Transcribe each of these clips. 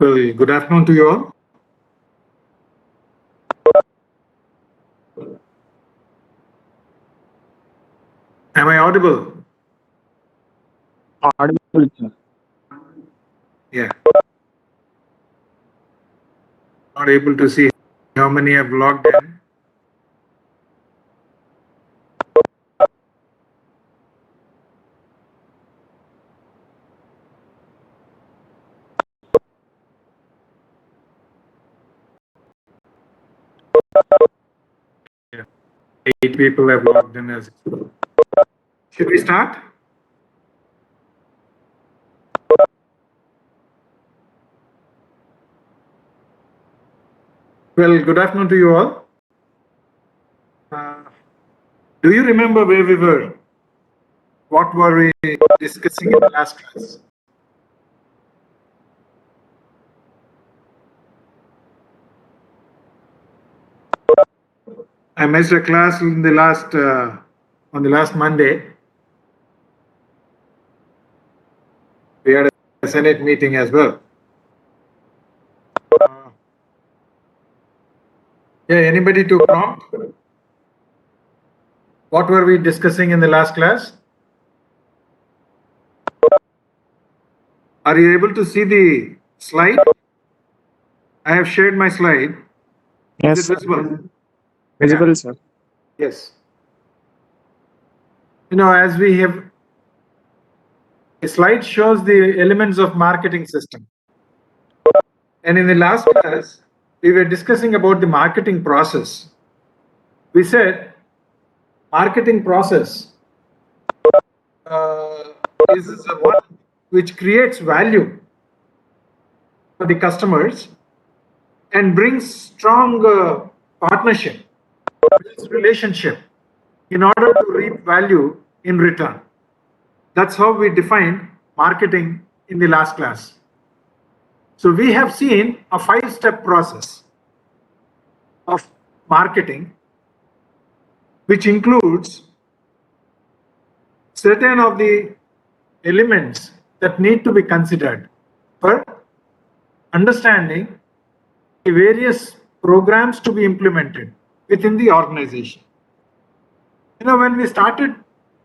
Well, good afternoon to you all. Am I audible? Audible, sir. Yeah. Not able to see how many have logged in. Yeah. 8 people have logged in as well. Should we start? Well, good afternoon to you all. Do you remember where we were? What were we discussing in the last class? I missed a class in the last on the last Monday. We had a Senate meeting as well. Yeah, anybody to prompt? What were we discussing in the last class? Are you able to see the slide? I have shared my slide. Yes, Is it visible? visible, Yeah. sir. Yes. As we have, the slide shows the elements of marketing system. And in the last class, we were discussing about the marketing process. We said marketing process is the one which creates value for the customers and brings strong partnership, builds relationship in order to reap value in return. That's how we defined marketing in the last class. So we have seen a 5-step process of marketing, which includes certain of the elements that need to be considered for understanding the various programs to be implemented within the organization. When we started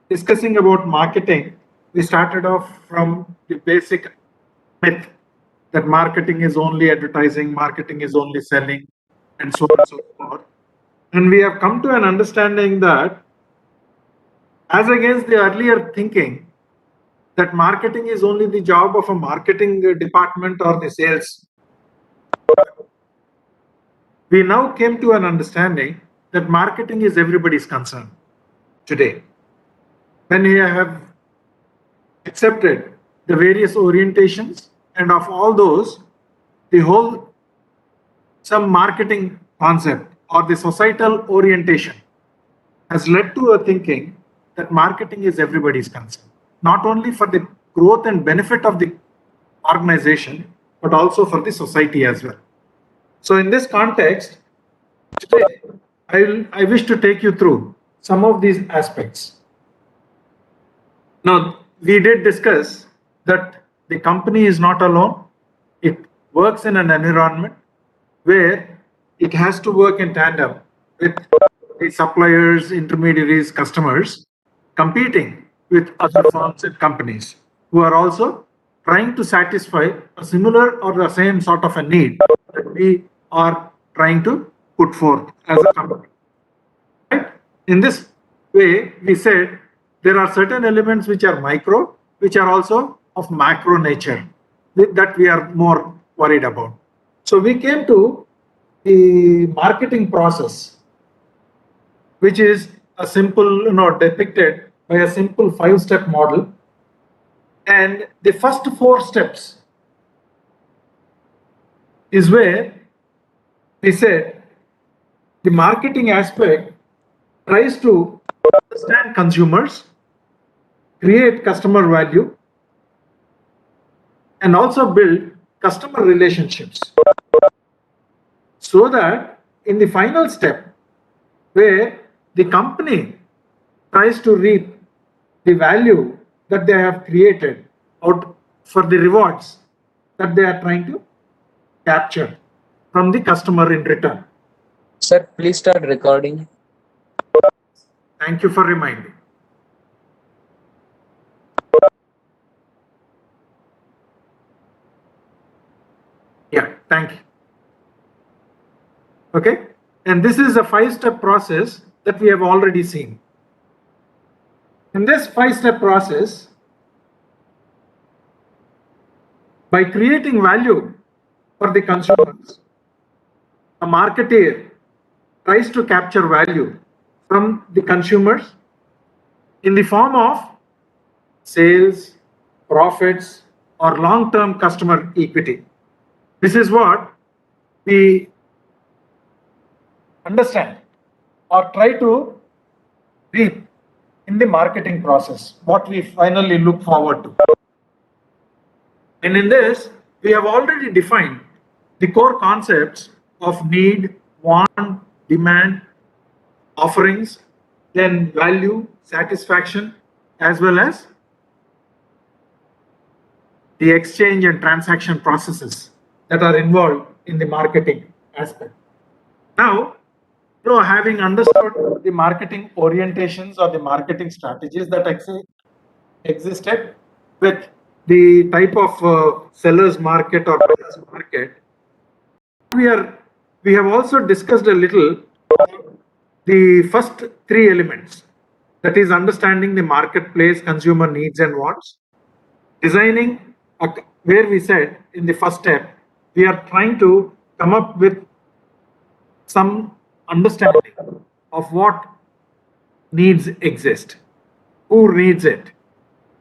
discussing about marketing, we started off from the basic myth that marketing is only advertising, marketing is only selling, and so on and so forth. And we have come to an understanding that, as against the earlier thinking, that marketing is only the job of a marketing department or the sales. We now came to an understanding that marketing is everybody's concern today. When we have accepted the various orientations, and of all those, the whole some marketing concept or the societal orientation has led to a thinking that marketing is everybody's concern, not only for the growth and benefit of the organization, but also for the society as well. So in this context, today I wish to take you through some of these aspects. Now, we did discuss that the company is not alone. It works in an environment where it has to work in tandem with the suppliers, intermediaries, customers, competing with other firms and companies who are also trying to satisfy a similar or the same sort of a need that we are trying to put forth as a company. Right? In this way, we said there are certain elements which are micro, which are also of macro nature, that we are more worried about. So we came to the marketing process, which is a simple, depicted by a simple 5-step model. And the first 4 steps is where we said the marketing aspect tries to understand consumers, create customer value, and also build customer relationships, so that in the final step, where the company tries to reap the value that they have created out for the rewards that they are trying to capture from the customer in return? Sir, please start recording. Thank you for reminding. Yeah, thank you. Okay, and this is a 5-step process that we have already seen. In this 5-step process, by creating value for the consumers, a marketer tries to capture value from the consumers in the form of sales, profits, or long-term customer equity. This is what we understand or try to reap in the marketing process, what we finally look forward to. And in this, we have already defined the core concepts of need, want, demand, offerings, then value, satisfaction, as well as the exchange and transaction processes that are involved in the marketing aspect. Now, having understood the marketing orientations or the marketing strategies that existed with the type of sellers market or buyers market, we have also discussed a little the first 3 elements, that is understanding the marketplace, consumer needs and wants, designing where we said in the first step we are trying to come up with some understanding of what needs exist, who needs it,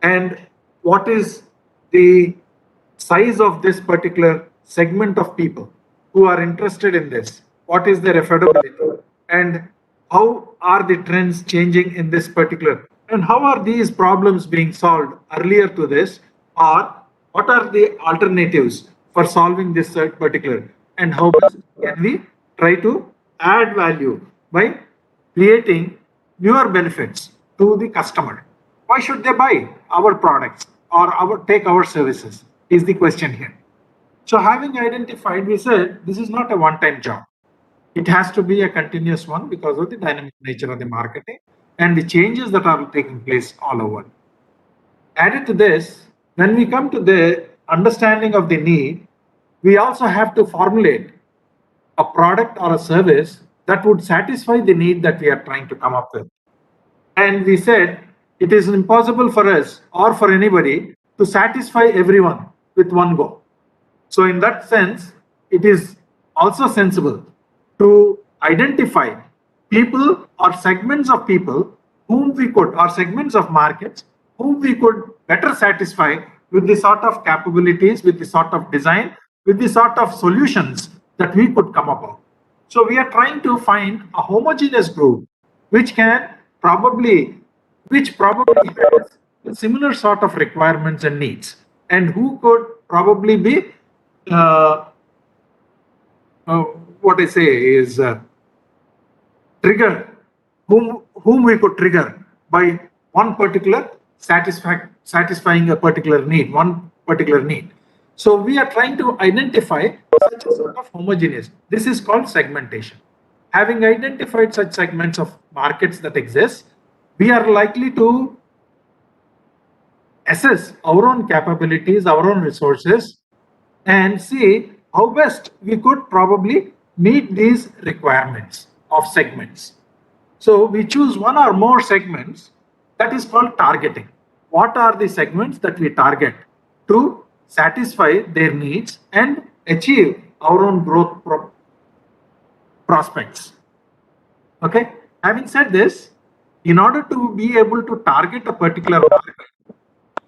and what is the size of this particular segment of people who are interested in this, what is their affordability, and how are the trends changing in this particular, and how are these problems being solved earlier to this, or what are the alternatives for solving this particular, and how can we try to add value by creating newer benefits to the customer. Why should they buy our products or take our services is the question here. So having identified, we said this is not a one-time job. It has to be a continuous one because of the dynamic nature of the marketing and the changes that are taking place all over. Added to this, when we come to the understanding of the need, we also have to formulate a product or a service that would satisfy the need that we are trying to come up with. And we said it is impossible for us or for anybody to satisfy everyone with one go. So in that sense, it is also sensible to identify people or segments of people whom we could, or segments of markets whom we could better satisfy with the sort of capabilities, with the sort of design, with the sort of solutions that we could come about. So we are trying to find a homogeneous group which probably has similar sort of requirements and needs, and who could probably be what I say is trigger, whom we could trigger by one particular satisfying a particular need, one particular need. So we are trying to identify such a sort of homogeneous. This is called segmentation. Having identified such segments of markets that exist, we are likely to assess our own capabilities, our own resources, and see how best we could probably meet these requirements of segments. So we choose one or more segments, that is called targeting. What are the segments that we target to satisfy their needs and achieve our own growth prospects? Okay. Having said this, in order to be able to target a particular market,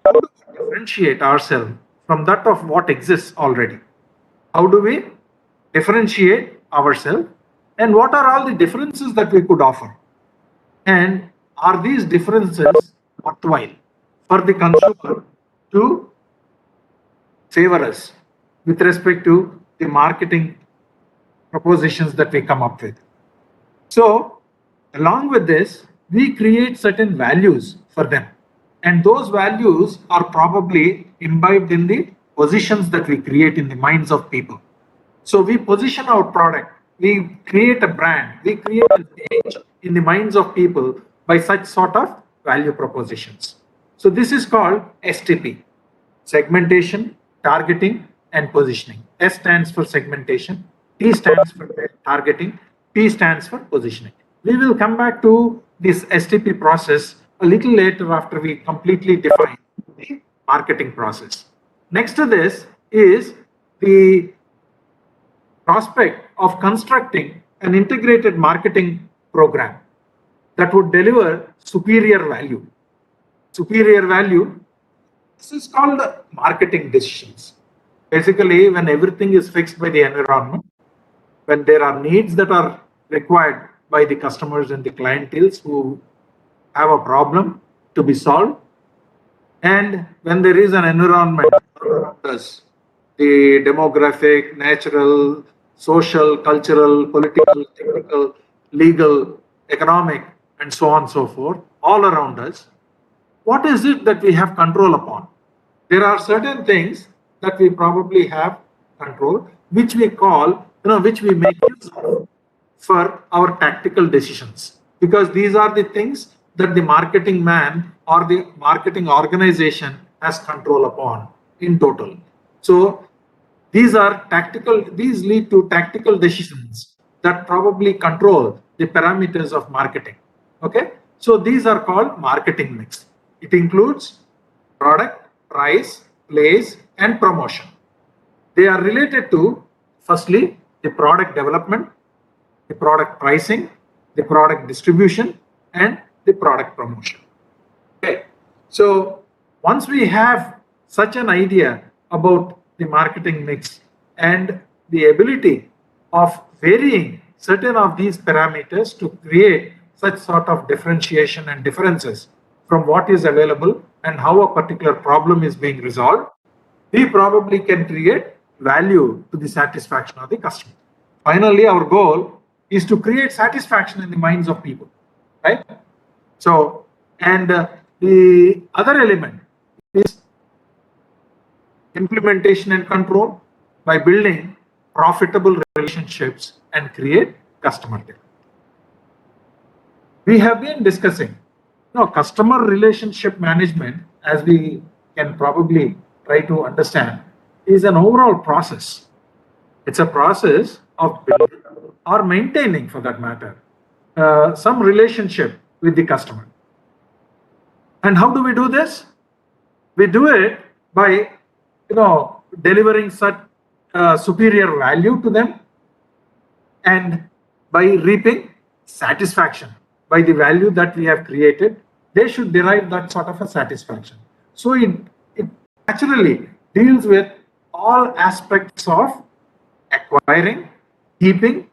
how do we differentiate ourselves from that of what exists already? How do we differentiate ourselves, and what are all the differences that we could offer? And are these differences worthwhile for the consumer to favor us with respect to the marketing propositions that we come up with? So, along with this, we create certain values for them. And those values are probably imbibed in the positions that we create in the minds of people. So we position our product, we create a brand, we create an image in the minds of people by such sort of value propositions. So this is called STP, segmentation, targeting, and positioning. S stands for segmentation, T stands for targeting, P stands for positioning. We will come back to this STP process a little later after we completely define the marketing process. Next to this is the prospect of constructing an integrated marketing program that would deliver superior value. Superior value, this is called marketing decisions. Basically, when everything is fixed by the environment, when there are needs that are required by the customers and the clienteles who have a problem to be solved, and when there is an environment around us, the demographic, natural, social, cultural, political, technical, legal, economic, and so on and so forth, all around us, what is it that we have control upon? There are certain things that we probably have control, which we call, which we make use of for our tactical decisions. Because these are the things that the marketing man or the marketing organization has control upon in total. So these lead to tactical decisions that probably control the parameters of marketing. Okay, so these are called marketing mix. It includes product, price, place, and promotion. They are related to, firstly, the product development, the product pricing, the product distribution, and the product promotion. Okay, so once we have such an idea about the marketing mix and the ability of varying certain of these parameters to create such sort of differentiation and differences from what is available and how a particular problem is being resolved, we probably can create value to the satisfaction of the customer. Finally, our goal is to create satisfaction in the minds of people, right? So, and the other element is implementation and control by building profitable relationships and create customer data. We have been discussing customer relationship management, as we can probably try to understand, is an overall process. It's a process of building or maintaining, for that matter, some relationship with the customer. And how do we do this? We do it by, delivering such superior value to them and by reaping satisfaction by the value that we have created. They should derive that sort of a satisfaction. So it naturally deals with all aspects of acquiring, keeping,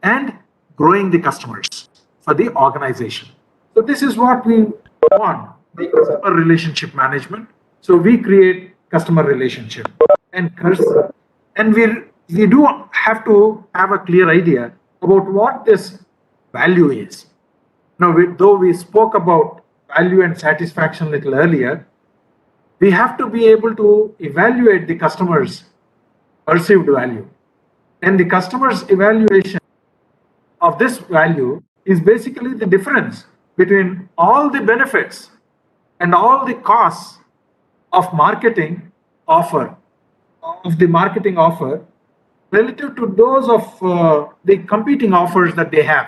and growing the customers for the organization. So this is what we want by customer relationship management. So we create customer relationship and we do have to have a clear idea about what this value is. Now, though we spoke about value and satisfaction a little earlier, we have to be able to evaluate the customer's perceived value. And the customer's evaluation of this value is basically the difference between all the benefits and all the costs of the marketing offer relative to those of the competing offers that they have.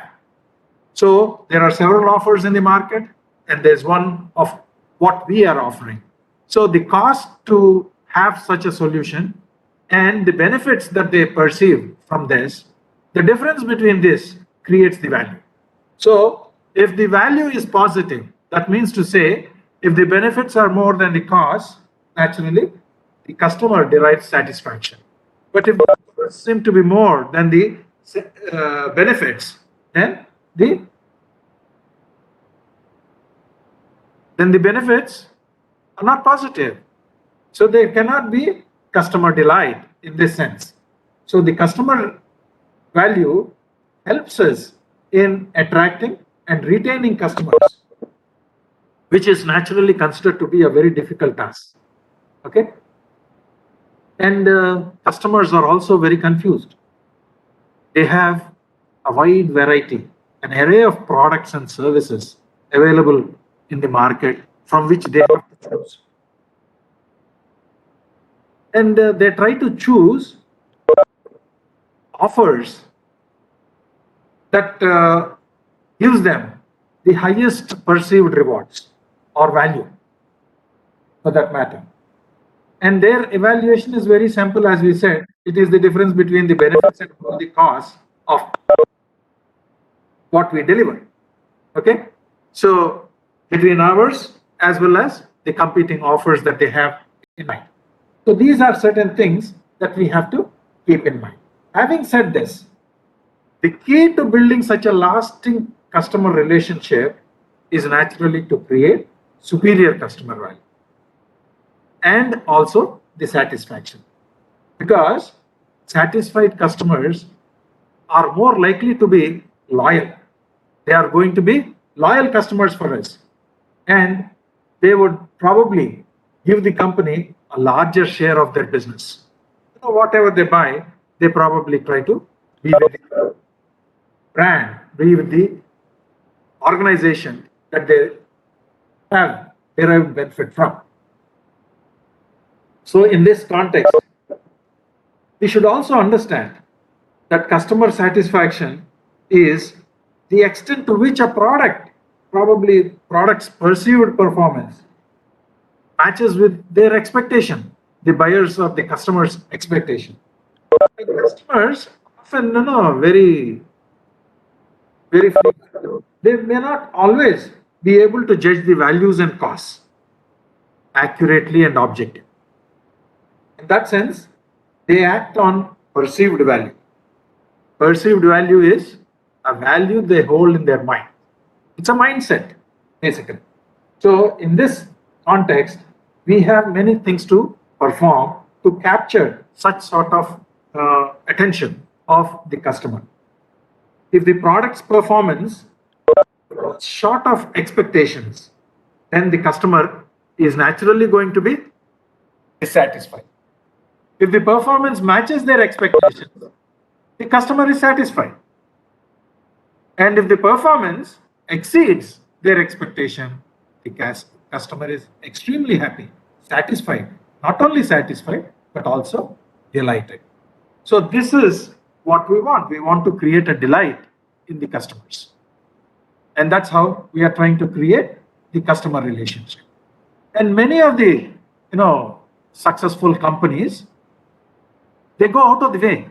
So there are several offers in the market, and there's one of what we are offering. So the cost to have such a solution and the benefits that they perceive from this, the difference between this creates the value. So if the value is positive, that means to say, if the benefits are more than the cost, naturally, the customer derives satisfaction. But if the costs seem to be more than the benefits, then the benefits are not positive. So there cannot be customer delight in this sense. So the customer value helps us in attracting and retaining customers, which is naturally considered to be a very difficult task. Okay. And customers are also very confused. They have a wide variety, an array of products and services available in the market from which they have to choose. And they try to choose offers that gives them the highest perceived rewards or value for that matter. And their evaluation is very simple, as we said. It is the difference between the benefits and the cost of what we deliver. Okay? So between ours as well as the competing offers that they have in mind. So these are certain things that we have to keep in mind. Having said this, the key to building such a lasting customer relationship is naturally to create superior customer value and also the satisfaction. Because satisfied customers are more likely to be loyal. They are going to be loyal customers for us. And they would probably give the company a larger share of their business. Whatever they buy, they probably try to be with the brand, be with the organization that they have derived benefit from. So, in this context, we should also understand that customer satisfaction is the extent to which a product, probably product's perceived performance, matches with their expectation, the buyers or the customers' expectation. The customers often, very frequent, they may not always be able to judge the values and costs accurately and objectively. In that sense, they act on perceived value. Perceived value is a value they hold in their mind. It's a mindset, basically. So, in this context, we have many things to perform to capture such sort of attention of the customer. If the product's performance is short of expectations, then the customer is naturally going to be dissatisfied. If the performance matches their expectations, the customer is satisfied. And if the performance exceeds their expectation, the customer is extremely happy, satisfied, not only satisfied, but also delighted. So, this is what we want. We want to create a delight in the customers. And that's how we are trying to create the customer relationship. And many of the successful companies, they go out of the way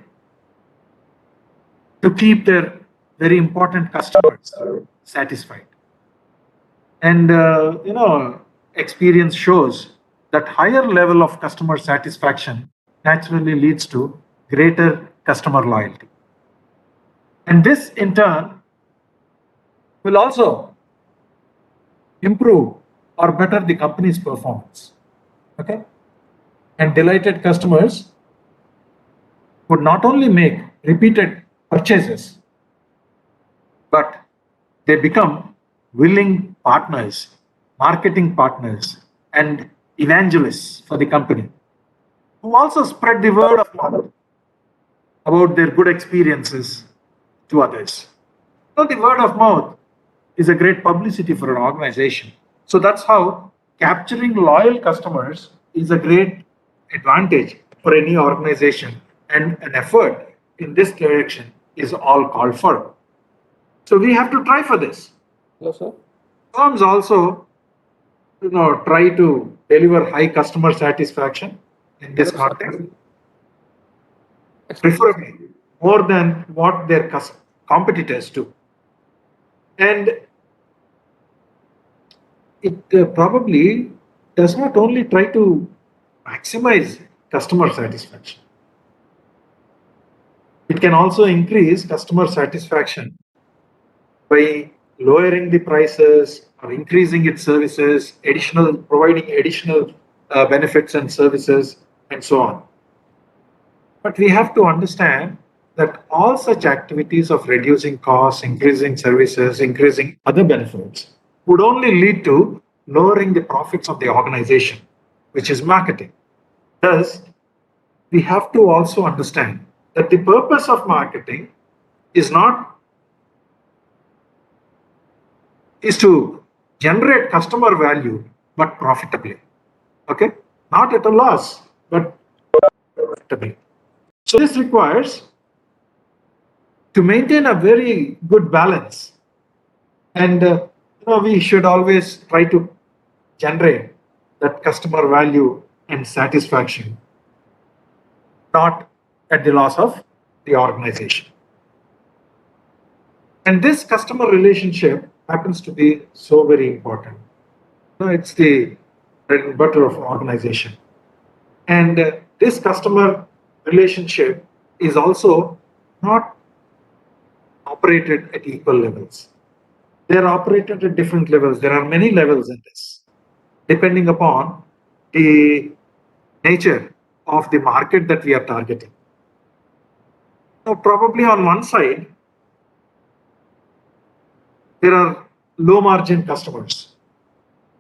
to keep their very important customers satisfied. And experience shows that higher level of customer satisfaction naturally leads to greater customer loyalty. And this in turn will also improve or better the company's performance. Okay? And delighted customers would not only make repeated purchases, but they become willing partners, marketing partners, and evangelists for the company, who also spread the word of mouth about their good experiences to others. So the word of mouth is a great publicity for an organization. So that's how capturing loyal customers is a great advantage for any organization, and an effort in this direction is all called for. So we have to try for this. Yes, sir. Firms also, try to deliver high customer satisfaction in this context, preferably more than what their competitors do. And it probably does not only try to maximize customer satisfaction, it can also increase customer satisfaction by lowering the prices or increasing its services, providing additional benefits and services, and so on. But we have to understand that all such activities of reducing costs, increasing services, increasing other benefits would only lead to lowering the profits of the organization, which is marketing. Thus, we have to also understand that the purpose of marketing is to generate customer value, but profitably. Okay? Not at a loss, but profitably. So this requires to maintain a very good balance. And we should always try to generate that customer value and satisfaction, not at the loss of the organization. And this customer relationship happens to be so very important. It's the bread and butter of organization. And this customer relationship is also not operated at equal levels. They are operated at different levels. There are many levels in this, depending upon the nature of the market that we are targeting. Now, probably on one side, there are low margin customers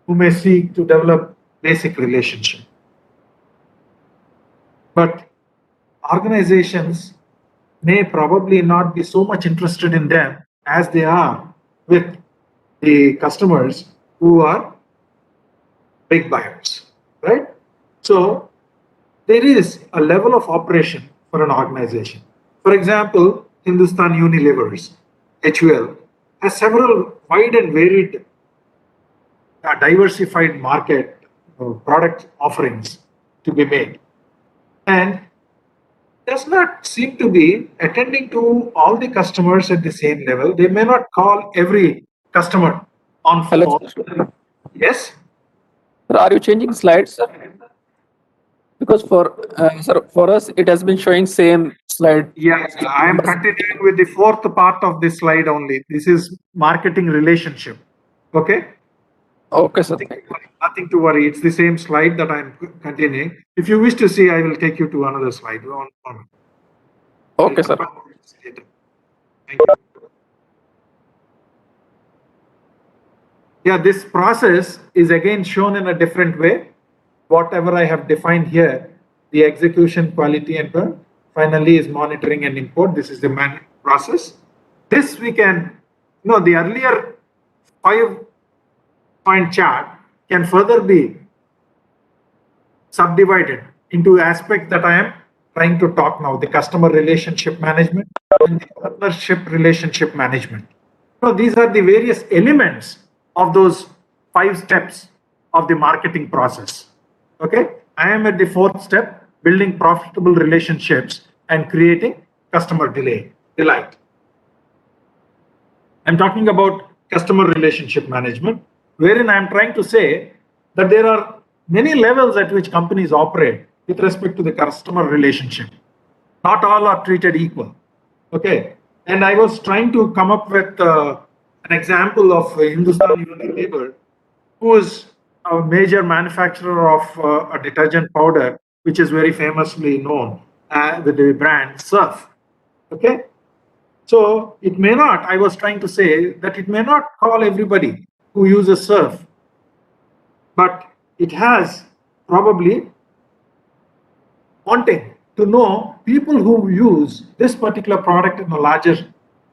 who may seek to develop basic relationship. But organizations may probably not be so much interested in them as they are with the customers who are big buyers, right? So there is a level of operation for an organization. For example, Hindustan Unilever's HUL has several wide and varied diversified market product offerings to be made, and does not seem to be attending to all the customers at the same level. They may not call every customer on Hello, phone. Yes. sir. Are you changing slides, sir? Because for us it has been showing same slide. Yeah, I am continuing with the fourth part of this slide only. This is marketing relationship. Okay. Okay, sir. Nothing to worry. It's the same slide that I'm continuing. If you wish to see, I will take you to another slide. One moment. Okay, sir. Thank you. Yeah, this process is again shown in a different way. Whatever I have defined here, the execution, quality, and finally is monitoring and import. This is the process. This we can, the earlier 5-point chart can further be subdivided into aspects that I am trying to talk now: the customer relationship management and the partnership relationship management. These are the various elements of those 5 steps of the marketing process. Okay, I am at the 4th step: building profitable relationships and creating customer delight. I'm talking about customer relationship management, wherein I'm trying to say that there are many levels at which companies operate with respect to the customer relationship. Not all are treated equal. Okay, and I was trying to come up with an example of Hindustan Unilever, who is a major manufacturer of a detergent powder, which is very famously known with the brand Surf. Okay, so it may not, I was trying to say that it may not call everybody who uses Surf, but it has probably wanting to know people who use this particular product in a larger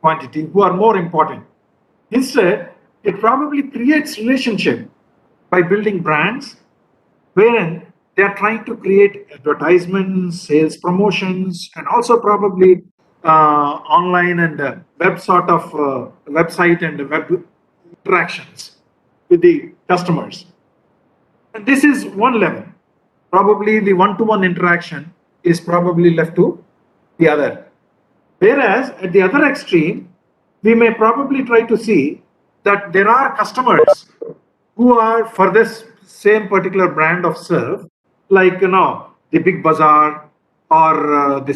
quantity, who are more important. Instead, it probably creates relationship by building brands wherein they are trying to create advertisements, sales promotions, and also probably online and web sort of website and web interactions with the customers. And this is one level. Probably the one-to-one interaction is probably left to the other. Whereas at the other extreme, we may probably try to see that there are customers who are for this same particular brand of serve, like the Big Bazaar or the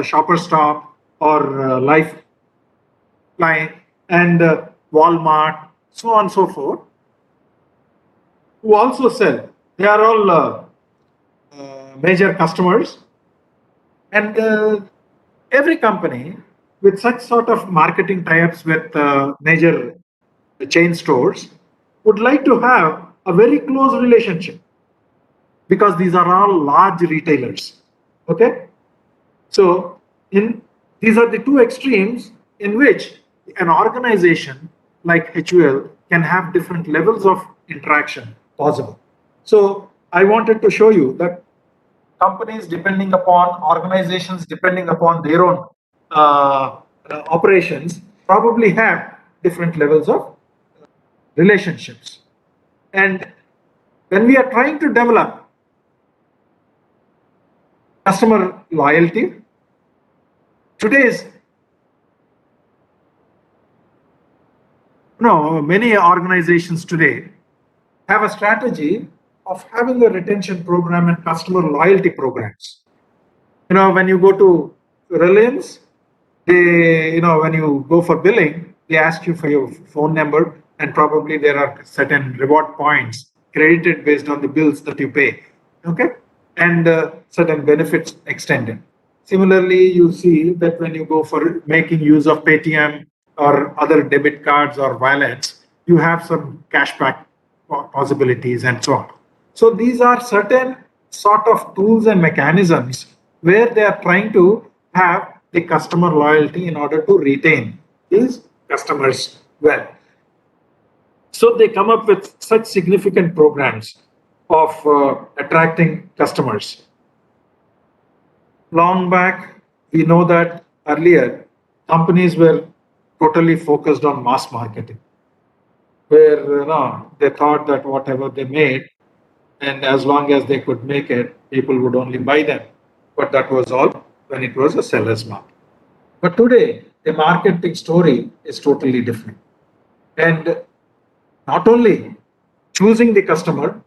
Shopper Stop or Lifeline and Walmart, so on and so forth, who also sell. They are all major customers, and every company with such sort of marketing tie-ups with major chain stores would like to have a very close relationship, because these are all large retailers. Okay, So these are the two extremes in which an organization like HUL can have different levels of interaction possible. So I wanted to show you that companies depending upon organizations depending upon their own operations probably have different levels of relationships. And when we are trying to develop customer loyalty, today's many organizations today have a strategy of having a retention program and customer loyalty programs. When you go to Reliance, when you go for billing, they ask you for your phone number, and probably there are certain reward points credited based on the bills that you pay. Okay, and certain benefits extended. Similarly, you see that when you go for making use of Paytm or other debit cards or wallets, you have some cashback possibilities and so on. So these are certain sort of tools and mechanisms where they are trying to have the customer loyalty in order to retain these customers well. So they come up with such significant programs of attracting customers. Long back, we know that earlier companies were totally focused on mass marketing, where they thought that whatever they made, and as long as they could make it, people would only buy them. But that was all when it was a seller's market. But today, the marketing story is totally different. And not only choosing the customer,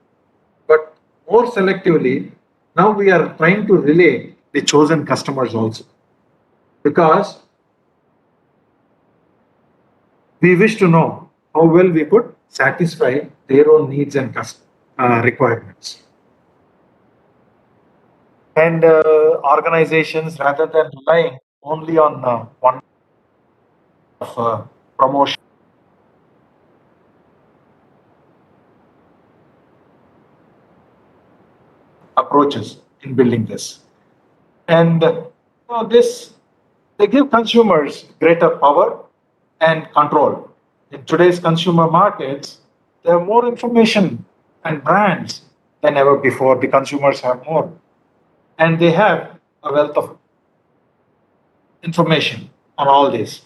but more selectively, now we are trying to relay the chosen customers also. Because we wish to know how well we could satisfy their own needs and requirements. And organizations, rather than relying only on one of promotion approaches in building this, and this they give consumers greater power and control. In today's consumer markets, there are more information and brands than ever before. The consumers have more, and they have a wealth of information on all this.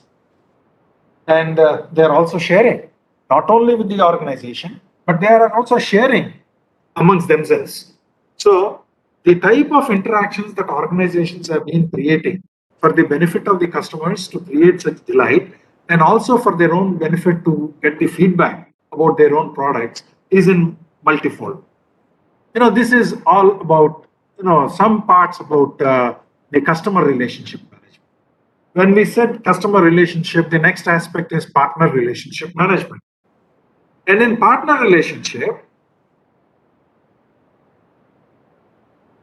And they're also sharing, not only with the organization, but they are also sharing amongst themselves. So the type of interactions that organizations have been creating for the benefit of the customers to create such delight, and also for their own benefit to get the feedback about their own products, is in multifold. This is all about some parts about the customer relationship management. When we said customer relationship, the next aspect is partner relationship management. And in partner relationship,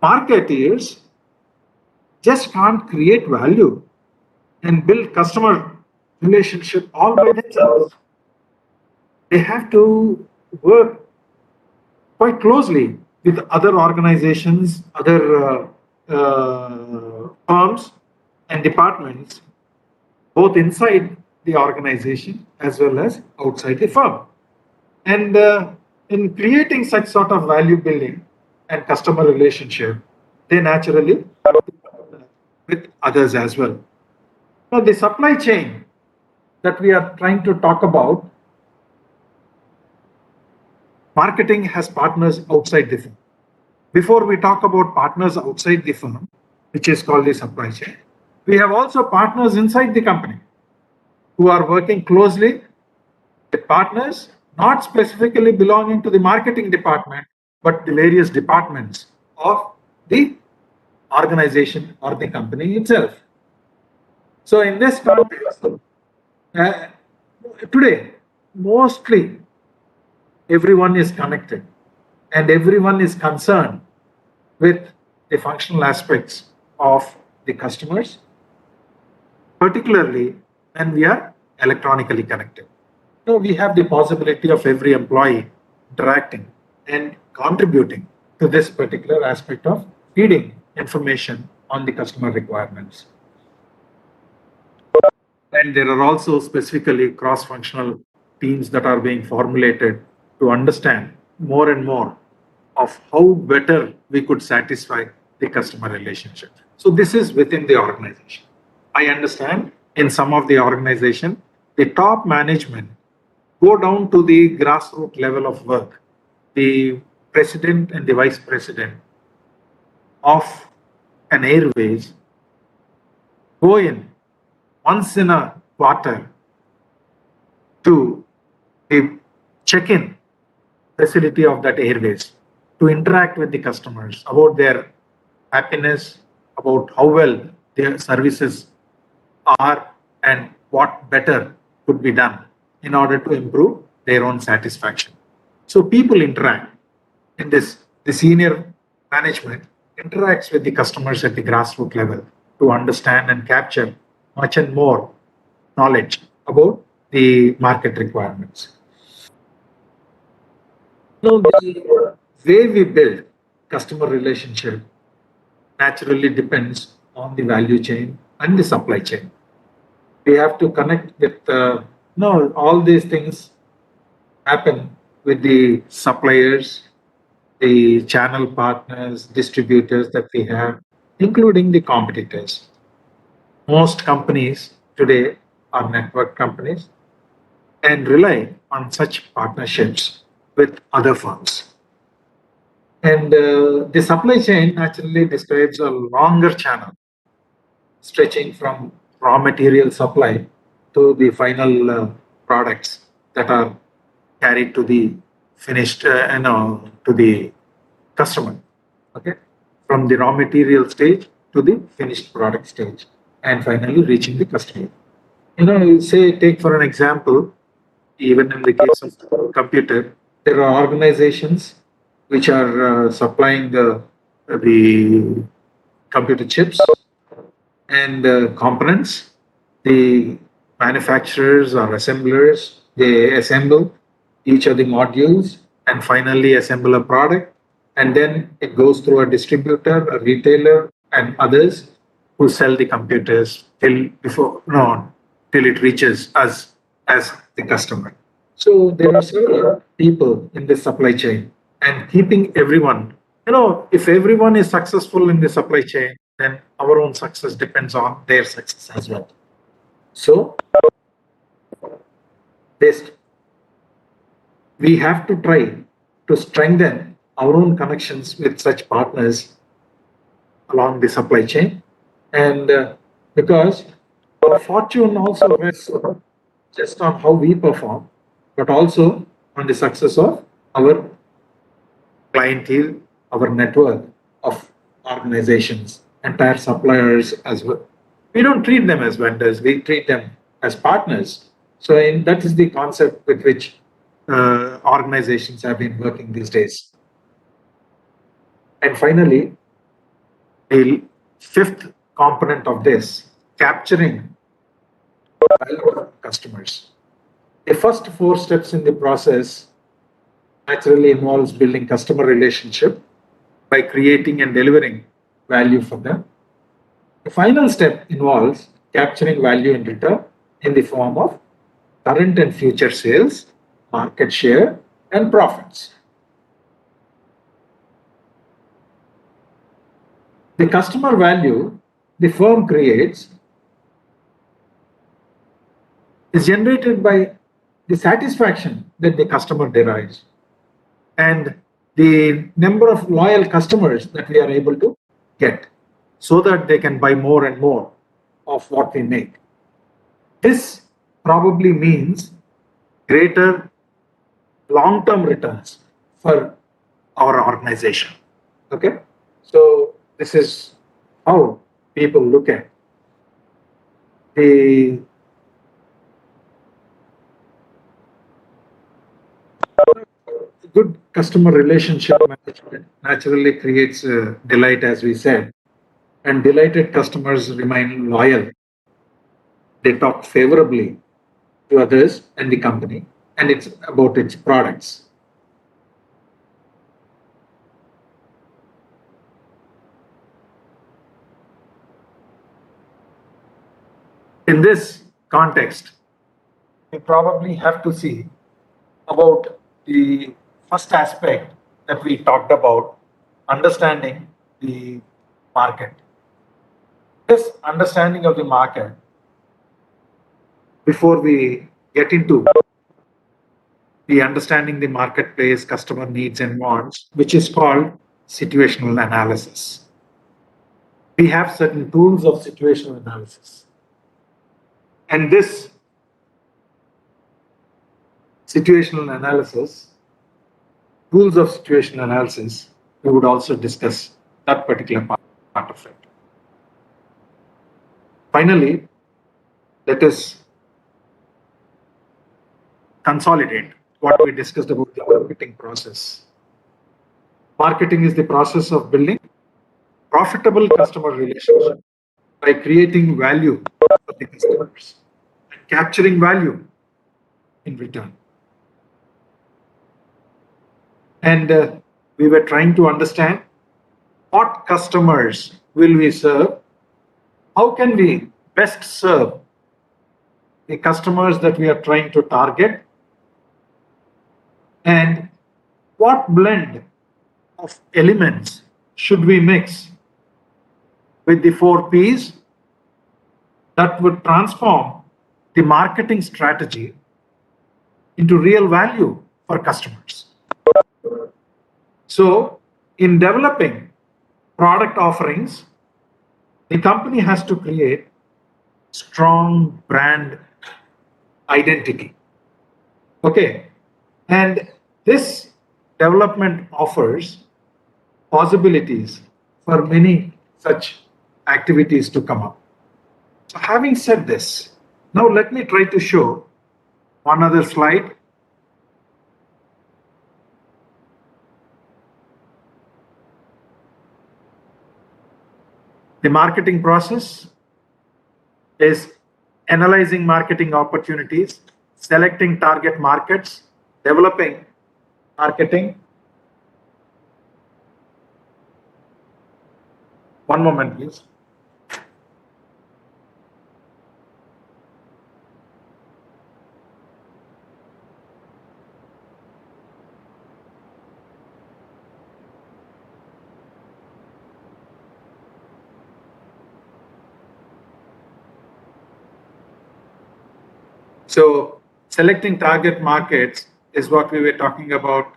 marketeers just can't create value and build customer relationship all by themselves. They have to work quite closely with other organizations, other firms and departments, both inside the organization as well as outside the firm. And in creating such sort of value building and customer relationship, they naturally with others as well. Now, the supply chain that we are trying to talk about, marketing has partners outside the firm. Before we talk about partners outside the firm, which is called the supply chain, we have also partners inside the company who are working closely with partners not specifically belonging to the marketing department, but the various departments of the organization or the company itself. So in this context, today, mostly everyone is connected and everyone is concerned with the functional aspects of the customers, particularly when we are electronically connected. So we have the possibility of every employee interacting and contributing to this particular aspect of feeding information on the customer requirements. And there are also specifically cross-functional teams that are being formulated to understand more and more of how better we could satisfy the customer relationship. So this is within the organization. I understand in some of the organization, the top management go down to the grassroots level of work. The president and the vice president of an airways go in once in a quarter to the check-in facility of that airways to interact with the customers about their happiness, about how well their services are and what better could be done in order to improve their own satisfaction. So people interact in this, the senior management interacts with the customers at the grassroots level to understand and capture much and more knowledge about the market requirements. Now, the way we build customer relationship naturally depends on the value chain and the supply chain. We have to connect with, no, all these things happen with the suppliers, the channel partners, distributors that we have, including the competitors. Most companies today are network companies and rely on such partnerships with other firms. And the supply chain naturally describes a longer channel stretching from raw material supply to the final products that are carried to the finished, to the customer. Okay, from the raw material stage to the finished product stage, and finally reaching the customer. Say take for an example, even in the case of computer, there are organizations which are supplying the computer chips and components. The manufacturers or assemblers, they assemble each of the modules and finally assemble a product, and then it goes through a distributor, a retailer, and others who sell the computers till it reaches us as the customer. So there are several people in the supply chain, and keeping everyone, if everyone is successful in the supply chain, then our own success depends on their success as well. So this, we have to try to strengthen our own connections with such partners along the supply chain, and because our fortune also rests just on how we perform, but also on the success of our clientele, our network of organizations, entire suppliers as well. We don't treat them as vendors, we treat them as partners. So that is the concept with which organizations have been working these days. And finally, the fifth component of this, capturing value of customers. The first four steps in the process naturally involves building customer relationship by creating and delivering value for them. The final step involves capturing value in return in the form of current and future sales, market share, and profits. The customer value the firm creates is generated by the satisfaction that the customer derives and the number of loyal customers that we are able to get so that they can buy more and more of what we make. This probably means greater long-term returns for our organization. Okay, so this is how people look at the good customer relationship management naturally creates delight, as we said, and delighted customers remain loyal. They talk favorably to others and the company, and it's about its products. In this context, we probably have to see about the first aspect that we talked about, understanding the market. This understanding of the market, before we get into the understanding the marketplace, customer needs and wants, which is called situational analysis. We have certain tools of situational analysis. And this situational analysis, tools of situational analysis, we would also discuss that particular part of it. Finally, let us consolidate what we discussed about the marketing process. Marketing is the process of building profitable customer relationship by creating value for the customers and capturing value in return. And we were trying to understand what customers will we serve, how can we best serve the customers that we are trying to target, and what blend of elements should we mix with the 4 Ps that would transform the marketing strategy into real value for customers. So, in developing product offerings, the company has to create strong brand identity. Okay, and this development offers possibilities for many such activities to come up. So having said this, now let me try to show one other slide. The marketing process is analyzing marketing opportunities, selecting target markets, developing marketing. One moment, please. So selecting target markets is what we were talking about.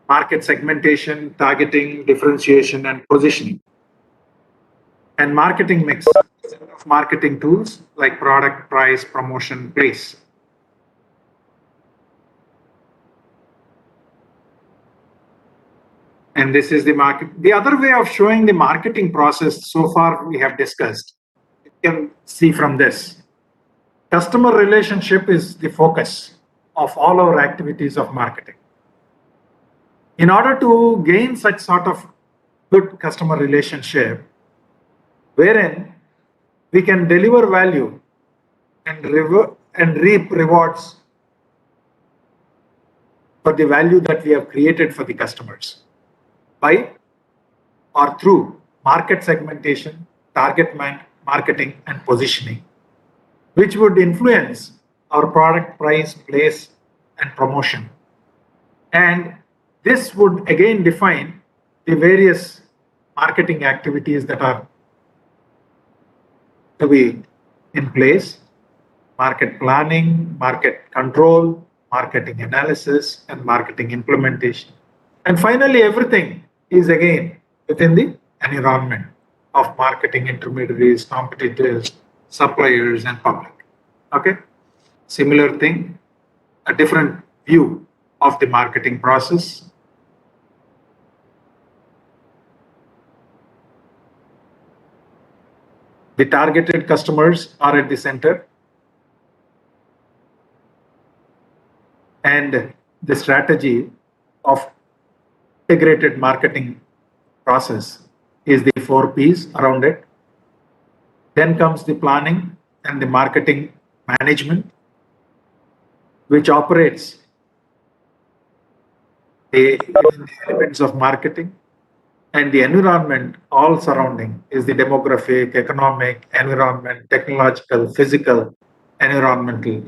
Market segmentation, targeting, differentiation, and positioning. And marketing mix, marketing tools like product, price, promotion, place. And this is the market. The other way of showing the marketing process so far we have discussed, you can see from this. Customer relationship is the focus of all our activities of marketing. In order to gain such sort of good customer relationship, wherein we can deliver value and reap rewards for the value that we have created for the customers by or through market segmentation, target marketing, and positioning, which would influence our product, price, place, and promotion. And this would again define the various marketing activities that are to be in place: market planning, market control, marketing analysis, and marketing implementation. And finally, everything is again within the environment of marketing intermediaries, competitors, suppliers, and public. Okay? Similar thing, a different view of the marketing process. The targeted customers are at the center, and the strategy of integrated marketing process is the 4 Ps around it. Then comes the planning and the marketing management, which operates the elements of marketing. and the environment all surrounding is the demographic, economic, environment, technological, physical, environmental,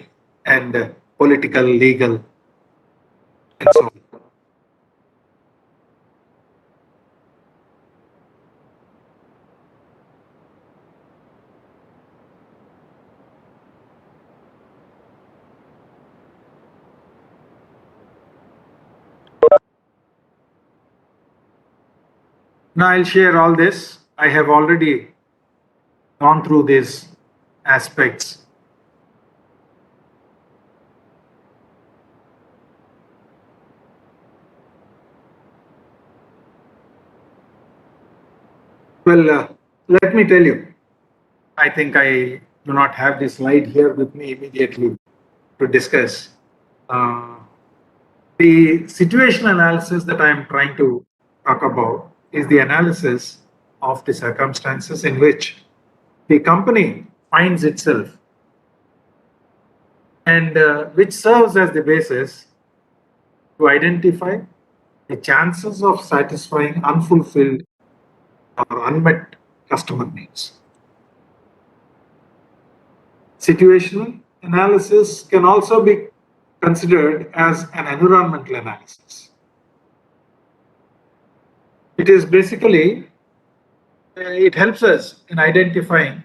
and political, legal, and so on. Now I'll share all this. I have already gone through these aspects. Well, let me tell you, I think I do not have this slide here with me immediately to discuss. Uh, the situation analysis that I am trying to talk about is the analysis of the circumstances in which the company finds itself and which serves as the basis to identify the chances of satisfying unfulfilled or unmet customer needs. Situational analysis can also be considered as an environmental analysis. It is basically, it helps us in identifying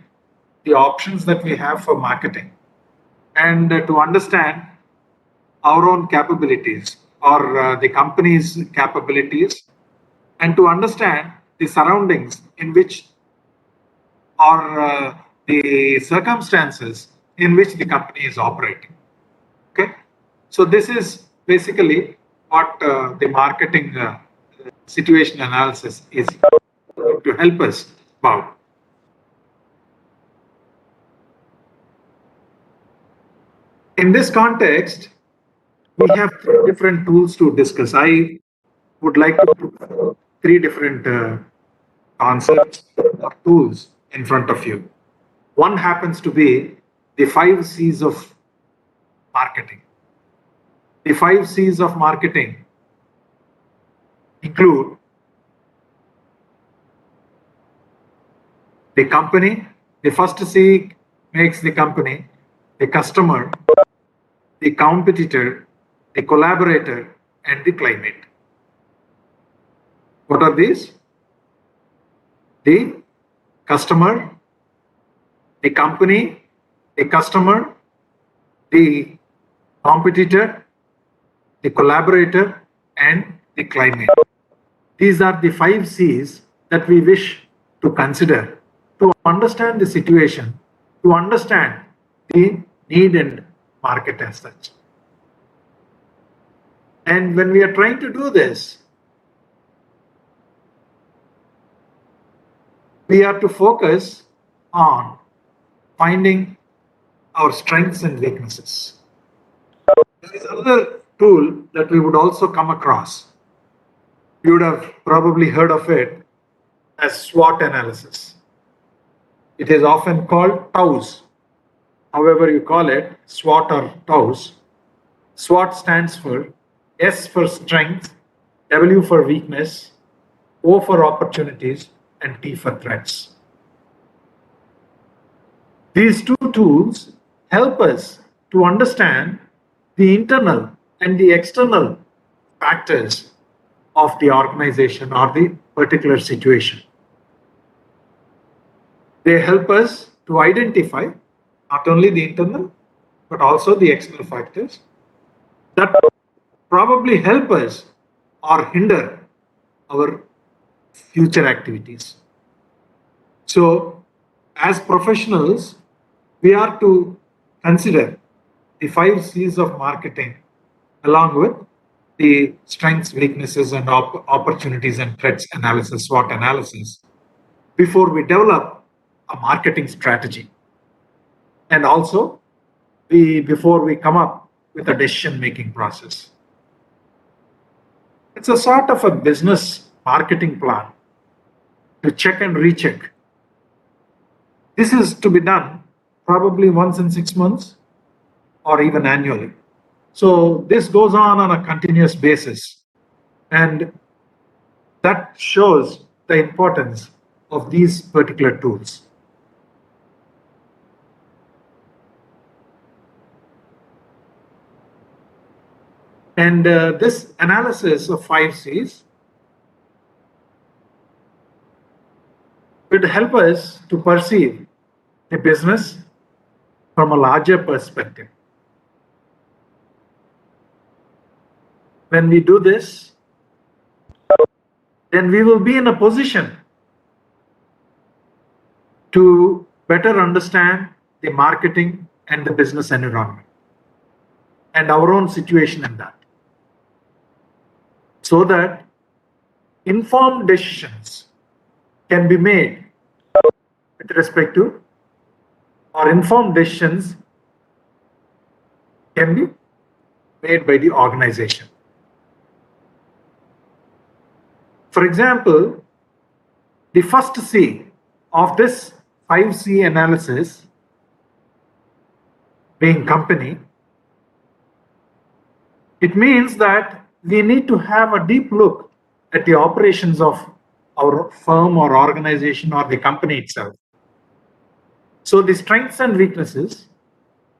the options that we have for marketing and to understand our own capabilities or the company's capabilities and to understand the surroundings in which or the circumstances in which the company is operating. Okay, so this is basically what the marketing situation analysis is to help us about. In this context, we have three different tools to discuss. I would like to put three different concepts or tools in front of you. One happens to be the 5 C's of marketing. The 5 C's of marketing include the company, the first C makes the company, the customer, the competitor, the collaborator, and the climate. What are these? The customer, the company, the customer, the competitor, the collaborator, and the climate. These are the 5 C's that we wish to consider to understand the situation, to understand the need and market as such. And when we are trying to do this, we are to focus on finding our strengths and weaknesses. There is another tool that we would also come across. You would have probably heard of it as SWOT analysis. It is often called TOWS. However you call it, SWOT or TOWS. SWOT stands for S for strength, W for weakness, O for opportunities, and T for threats. These two tools help us to understand the internal and the external factors of the organization or the particular situation. They help us to identify not only the internal but also the external factors that probably help us or hinder our future activities. So, as professionals, we are to consider the 5 C's of marketing along with the strengths, weaknesses, and opportunities and threats analysis, SWOT analysis, before we develop a marketing strategy. And also, before we come up with a decision making process. It's a sort of a business marketing plan to check and recheck. This is to be done probably once in 6 months or even annually. So this goes on a continuous basis. And that shows the importance of these particular tools. And this analysis of 5 Cs would help us to perceive the business from a larger perspective. When we do this, then we will be in a position to better understand the marketing and the business environment and our own situation in that, so that informed decisions can be made with respect to, or informed decisions can be made by the organization. For example, the first C of this 5C analysis, being company, it means that we need to have a deep look at the operations of our firm or organization or the company itself. So the strengths and weaknesses,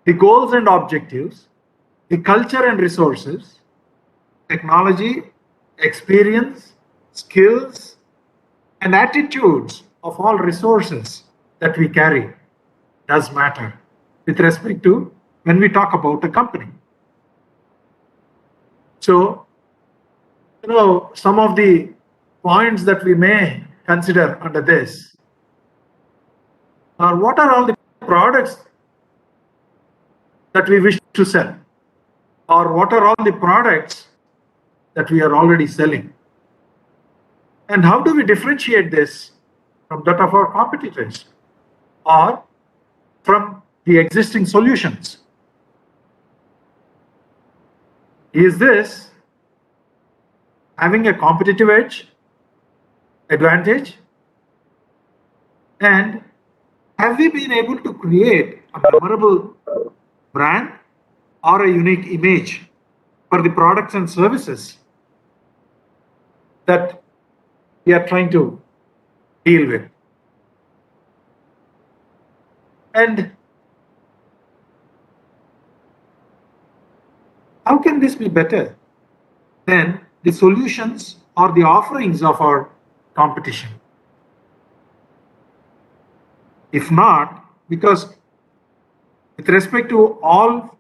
the goals and objectives, the culture and resources, technology, experience, skills, and attitudes of all resources that we carry does matter with respect to when we talk about a company. So, some of the points that we may consider under this are: what are all the products that we wish to sell? Or what are all the products that we are already selling? And how do we differentiate this from that of our competitors or from the existing solutions? Is this having a competitive edge, advantage? And have we been able to create a memorable brand or a unique image for the products and services that we are trying to deal with? And how can this be better than the solutions or the offerings of our competition? If not, because with respect to all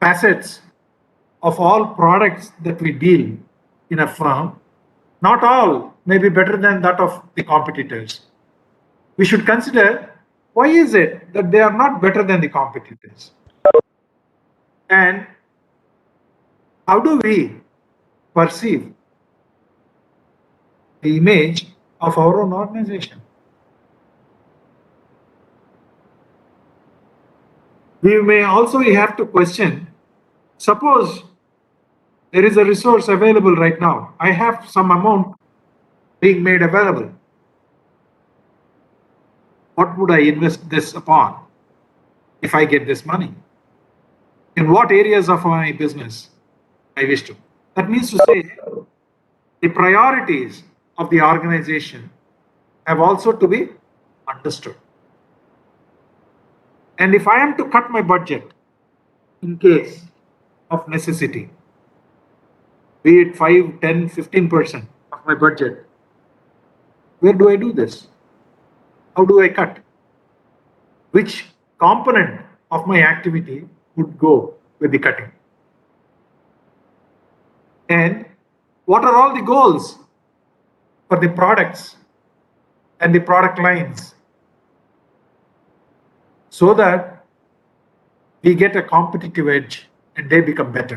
facets of all products that we deal in a firm, not all may be better than that of the competitors. We should consider, why is it that they are not better than the competitors? And how do we perceive the image of our own organization? We may also have to question, suppose there is a resource available right now. I have some amount being made available. What would I invest this upon if I get this money? In what areas of my business I wish to? That means to say, the priorities of the organization have also to be understood. And if I am to cut my budget in case of necessity, be it 5, 10, 15% of my budget, where do I do this? How do I cut? Which component of my activity would go with the cutting? And what are all the goals for the products and the product lines, so that we get a competitive edge and they become better?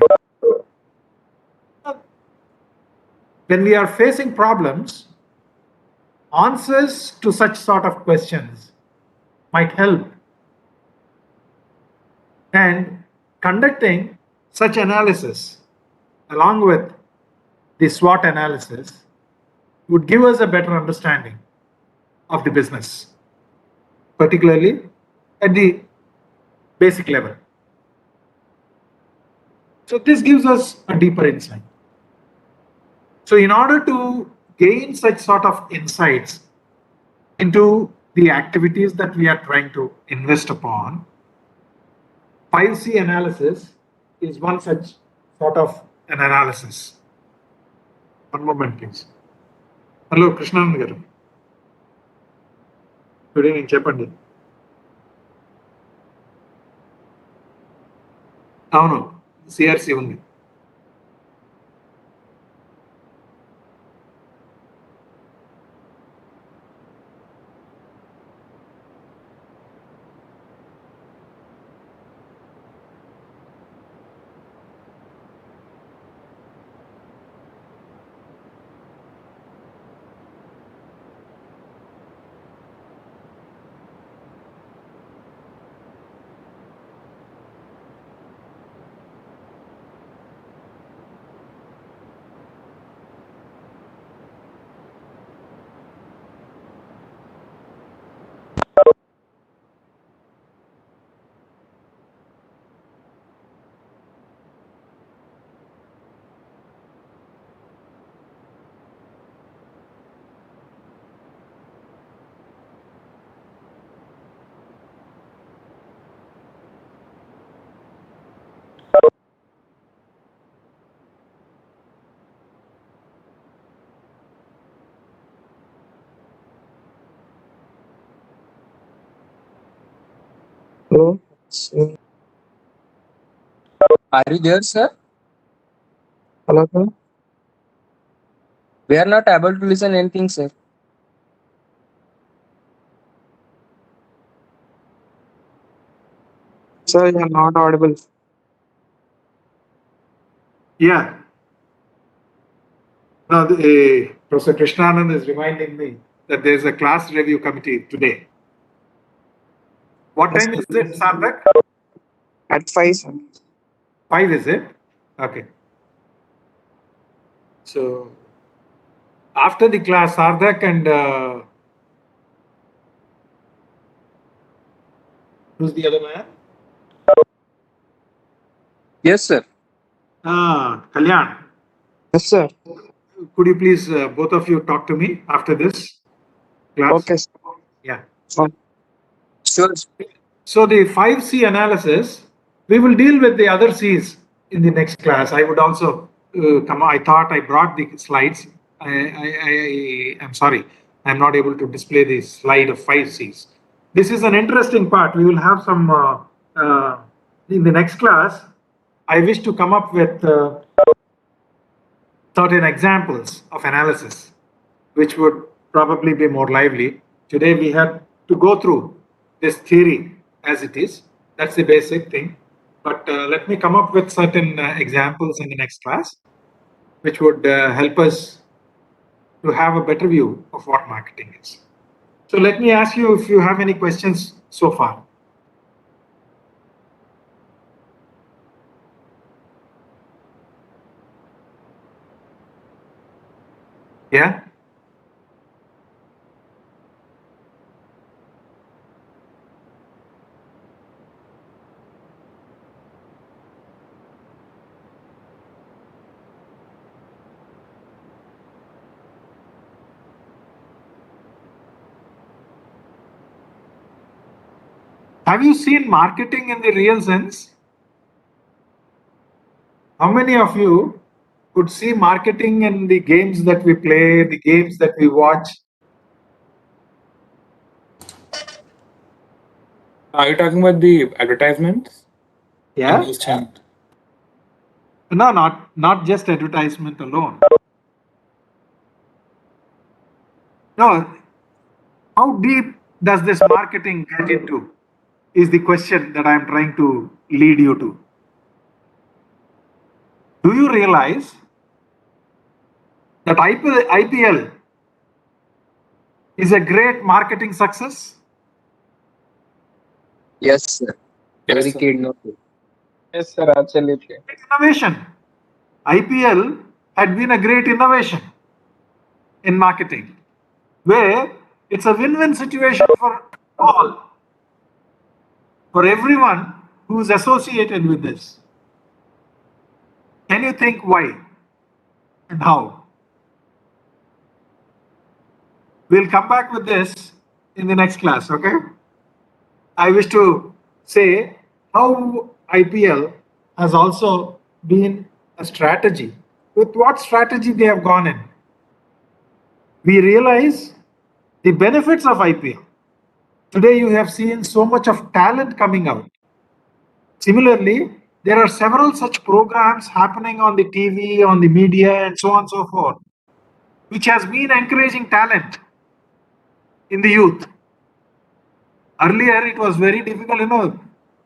When we are facing problems, answers to such sort of questions might help. And conducting such analysis along with the SWOT analysis would give us a better understanding of the business, particularly at the basic level. So this gives us a deeper insight. So in order to gain such sort of insights into the activities that we are trying to invest upon, 5C analysis is one such sort of an analysis. One moment, please. Hello, Krishnanand garu. Good evening, చెప్పండి. అవును, CRC ఉంది. Hello. So, are you there, sir? Hello, sir. We are not able to listen anything, sir. Sir, you are not audible. Yeah. Now, Professor Krishnanand is reminding me that there is a class review committee today. What time is it, Sarthak? At 5, sir. 5, is it? Okay. So, after the class, Sarthak and who's the other man? Yes, sir. Kalyan. Yes, sir. Could you please, both of you, talk to me after this class? Okay, sir. Yeah. Sure. So the 5C analysis, we will deal with the other C's in the next class. I would also I thought I brought the slides. I'm sorry, I'm not able to display the slide of 5Cs. This is an interesting part. We will have some in the next class. I wish to come up with certain examples of analysis, which would probably be more lively. Today we have to go through this theory as it is. That's the basic thing. But let me come up with certain examples in the next class, which would help us to have a better view of what marketing is. So let me ask you if you have any questions so far. Yeah? Have you seen marketing in the real sense? How many of you could see marketing in the games that we play, the games that we watch? Are you talking about the advertisements? Yeah. Understand. No, not just advertisement alone. No, how deep does this marketing get into? Is the question that I'm trying to lead you to. Do you realize that IPL is a great marketing success? Yes, sir. Yes, Very sir. keen note. Yes, sir, absolutely. Innovation. IPL had been a great innovation in marketing, where it's a win-win situation for all, for everyone who's associated with this. Can you think why and how? We'll come back with this in the next class, okay? I wish to say how IPL has also been a strategy. With what strategy they have gone in? We realize the benefits of IPL. Today, you have seen so much of talent coming out. Similarly, there are several such programs happening on the TV, on the media, and so on and so forth, which has been encouraging talent in the youth. Earlier, it was very difficult,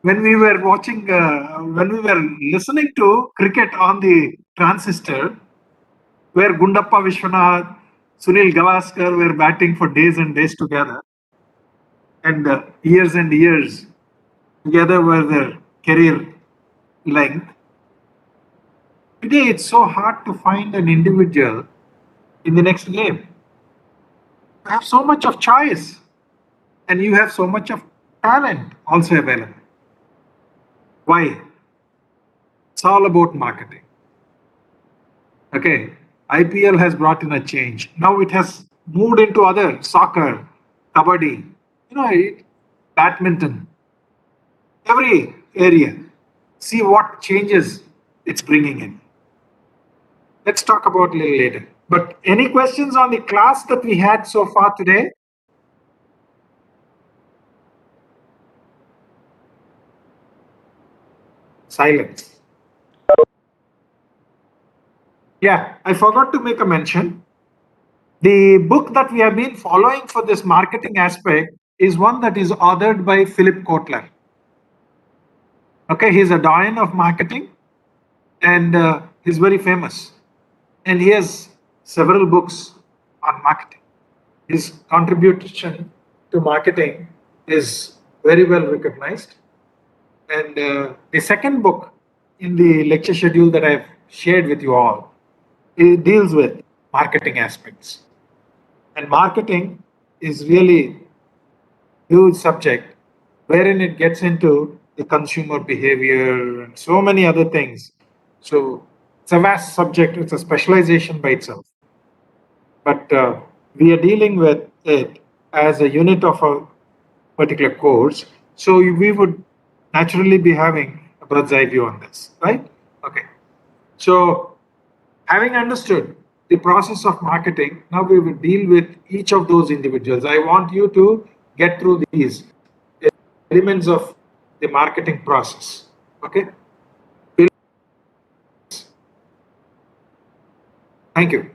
when we were when we were listening to cricket on the transistor, where Gundappa Vishwanath, Sunil Gavaskar were batting for days and days together, and years together were their career length. Today, it's so hard to find an individual in the next game. You have so much of choice, and you have so much of talent also available. Why? It's all about marketing. Okay, IPL has brought in a change. Now it has moved into other soccer, kabaddi, badminton, every area. See what changes it's bringing in. Let's talk about a little later. But any questions on the class that we had so far today? Silence. Yeah, I forgot to make a mention. The book that we have been following for this marketing aspect is one that is authored by Philip Kotler. Okay, he's a doyen of marketing, and he's very famous. And he has several books on marketing. His contribution to marketing is very well recognized. And the second book in the lecture schedule that I've shared with you all, it deals with marketing aspects. And marketing is really huge subject wherein it gets into the consumer behavior and so many other things. So it's a vast subject, it's a specialization by itself. But we are dealing with it as a unit of a particular course. So we would naturally be having a bird's eye view on this, right? Okay. So having understood the process of marketing, now we will deal with each of those individuals. I want you to get through these elements of the marketing process. Okay. Thank you.